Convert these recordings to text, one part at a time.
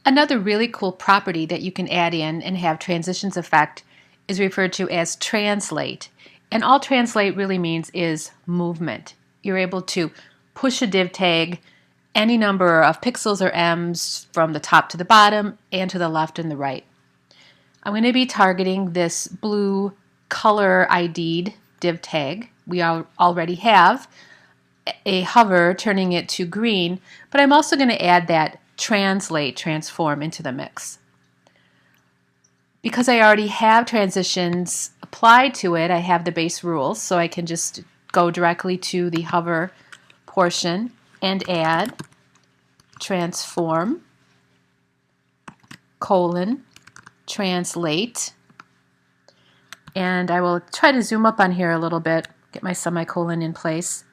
Another really cool property that you can add in and have transitions effect is referred to as translate. And all translate really means is movement. You're able to push a div tag any number of pixels or ems from the top to the bottom and to the left and the right. I'm going to be targeting this blue color ID'd div tag. We already have a hover turning it to green, but I'm also going to add that translate transform into the mix. Because I already have transitions applied to it, I have the base rules, so I can just go directly to the hover portion and add transform colon translate, and I will try to zoom up on here a little bit, get my semicolon in place.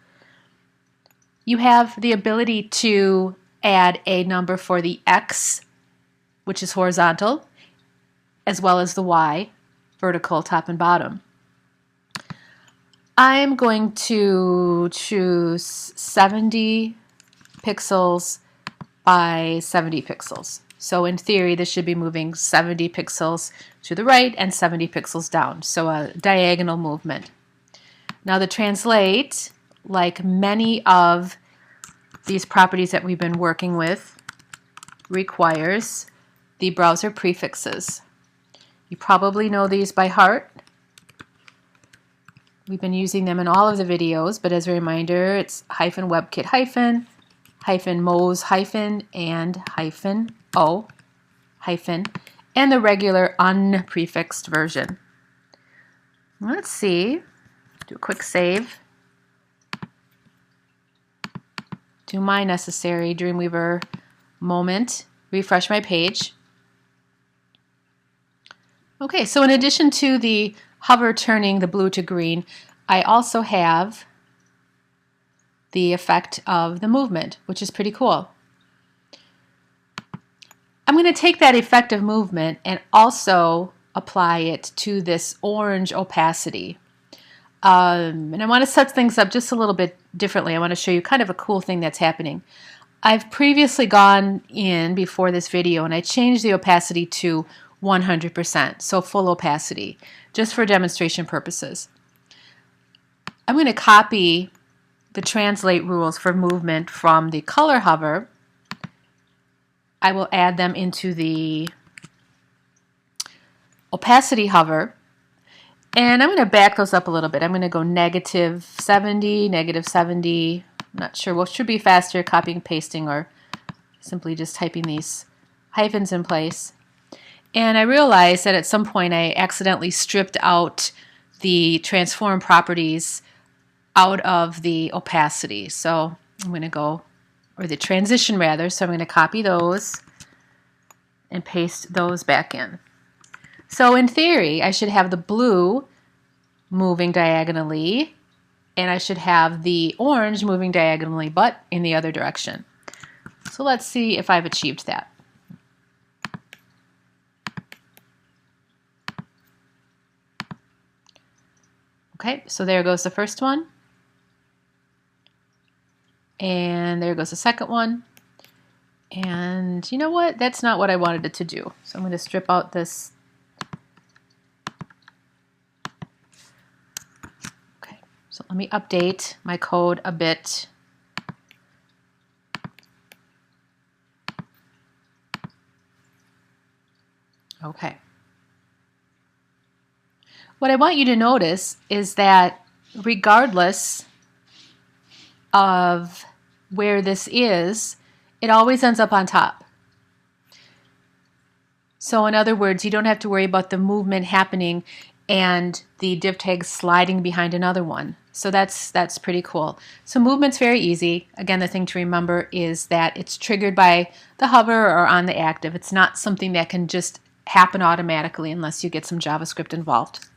You have the ability to add a number for the X, which is horizontal, as well as the Y, vertical, top and bottom. I'm going to choose 70 pixels by 70 pixels. So in theory, this should be moving 70 pixels to the right and 70 pixels down, so a diagonal movement. Now the translate, like many of these properties that we've been working with, requires the browser prefixes. You probably know these by heart. We've been using them in all of the videos, but as a reminder, it's -webkit-, -mos- and -o-, and the regular unprefixed version. Let's see. Do a quick save. Do my necessary Dreamweaver moment. Refresh my page. Okay, so in addition to the hover turning the blue to green, I also have the effect of the movement, which is pretty cool. I'm going to take that effect of movement and also apply it to this orange opacity. And I want to set things up just a little bit differently. I want to show you kind of a cool thing that's happening. I've previously gone in before this video and I changed the opacity to 100%, so full opacity, just for demonstration purposes. I'm going to copy the translate rules for movement from the color hover. I will add them into the opacity hover, and I'm going to back those up a little bit. I'm going to go -70, -70. I'm not sure what should be faster, copying, pasting, or simply just typing these hyphens in place. And I realized that at some point I accidentally stripped out the transform properties out of the opacity. So I'm going to go, or the transition rather, so I'm going to copy those and paste those back in. So in theory, I should have the blue moving diagonally, and I should have the orange moving diagonally, but in the other direction. So let's see if I've achieved that. Okay, so there goes the first one. And there goes the second one. And you know what? That's not what I wanted it to do. So I'm going to strip out this. Okay, so let me update my code a bit. Okay. What I want you to notice is that regardless of where this is, it always ends up on top. So in other words, you don't have to worry about the movement happening and the div tag sliding behind another one. So that's pretty cool. So movement's very easy. Again, the thing to remember is that it's triggered by the hover or on the active. It's not something that can just happen automatically unless you get some JavaScript involved.